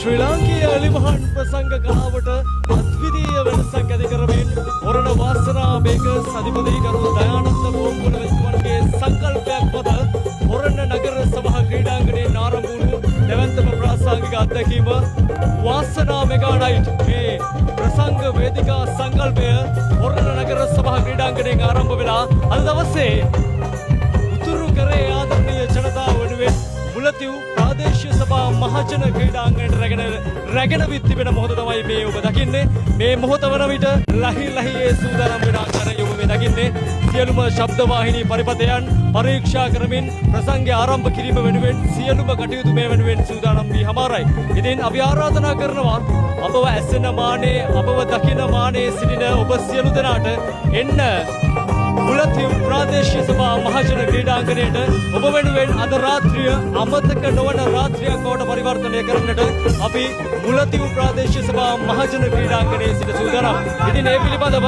ශ්‍රී ලාංකීය එළිමහන් ප්‍රසංග කලාවට අද්විතීය වෙනසක් ඇති කරමින් ඔරණ වාසනා බේකර්ස් අධිපති කරු දයානන්ද බෝම්බුල වෙස්තුවන්ගේ සංකල්පයක් මත ඔරණ නගර සභා ක්‍රීඩාංගණයෙන් ආරම්භ වුණු දෙවන්තම ප්‍රාසංගික අත්දැකීම වාසනා මෙගා නයිට් මේ ප්‍රසංග වේදිකා සංකල්පය ඔරණ නගර සභා ක්‍රීඩාංගණයෙන් ආරම්භ වෙලා අද දවසේ උතුරු කරේ ආදරණීය ජනතාව වෙනුවෙන් මුලතිව් ප්‍රාදේශීය සභා මහජන ක්‍රීඩාංගණයට රැගෙන විත් තිබෙන මොහොත තමයි මේ ඔබ දකින්නේ. මේ මොහොත වන විට ලහි ලහියේ සූදානම් වෙන ආකාරය ඔබ මේ දකින්නේ. සියලුම ශබ්ද වාහිනී පරිපතයන් පරීක්ෂා කරමින් ප්‍රසංගය ආරම්භ කිරීම වෙනුවෙන් සියලුම කටයුතු මේ වෙනුවෙන් සූදානම් වී හමාරයි. ඉතින් අපි ආරාධනා කරනවා අපව ඇසෙන මානේ අපව දකින මානේ සිටින ඔබ සියලු දෙනාට එන්න මුලතිව් ප්‍රාදේශීය සභා මහජන ක්‍රීඩාංගණයට ඔබ වෙනුවෙන් අද රාත්‍රිය අමතක නොවන රාත්‍රියක් බවට පරිවර්තනය කරන්නට අපි මුලතිව් ප්‍රාදේශීය සභා මහජන ක්‍රීඩාංගණයේ සිට සූදානම්. ඉතින් ඒ පිළිබඳව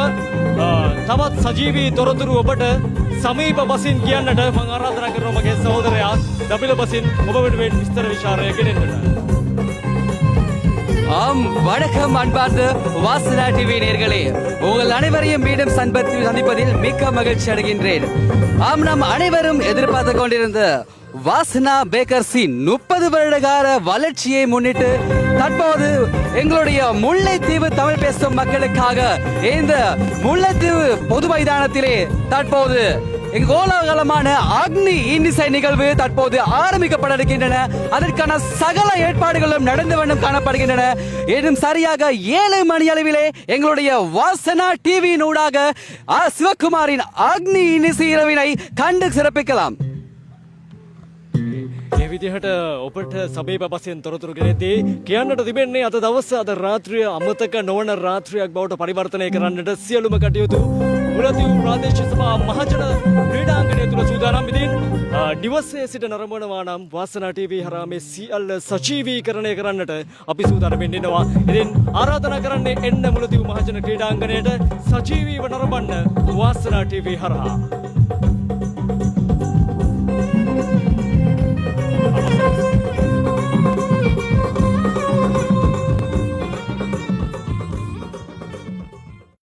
තවත් සජීවී තොරතුරු ඔබට සමීප බසින් කියන්නට මම ආරාධනා කරනවා මගේ සහෝදරයා දමිළ බසින් ඔබ වෙනුවෙන් විස්තර විචාරය ගෙනෙන්නට. ஆம் வணக்கம் அன்பார்ந்த வாசனா டிவி நேயர்களே, உங்கள் அனைவரையும் மீண்டும் சந்திப்பதில் மிக்க மகிழ்ச்சி அடைகின்றேன். ஆம், நாம் அனைவரும் எதிர்பார்த்து கொண்டிருந்த வாசனா பேக்கர்ஸின் 30 வருட கால வளர்ச்சியை முன்னிட்டு தற்போது எங்களுடைய முல்லைத்தீவு தமிழ் பேசும் மக்களுக்காக இந்த முல்லைத்தீவு பொது மைதானத்திலே தற்போது கோலாகலமான அக்னி இன்னிசை நிகழ்வு தற்போது ஆரம்பிக்கப்பட இருக்கின்றன. அதற்கான சகல ஏற்பாடுகளும் நடந்து வண்ணம் காணப்படுகின்றன. இன்னும் சரியாக 7 மணி அளவிலே எங்களுடைய வாசனா டிவியின் ஊடாக சிவகுமாரின் அக்னி இன்னிசை இரவினை கண்டு சிறப்பிக்கலாம். ඒ විදිහට ඔබට සමීප බසින් තොරතුරු ගෙනෙද්දී කියන්නට තිබෙන්නේ අද දවස අද රාත්‍රිය අමතක නොවන රාත්‍රියක් බවට පරිවර්තනය කරන්නට සියලුම කටයුතු මුලතිව් ප්‍රාදේශීය සභා මහජන ක්‍රීඩාංගණය තුල සූදානම්. ඉතින් නිවසේ සිට නරඹනවා නම් වාසනා ටීවී හරහා මේ සියල්ල සජීවීකරණය කරන්නට අපි සූදානම් වෙන්නවා. ඉතින් ආරාධනා කරන්නේ එන්න මුලතිව් මහජන ක්‍රීඩාංගණයට සජීවීව නරඹන්න වාසනා ටීවී හරහා.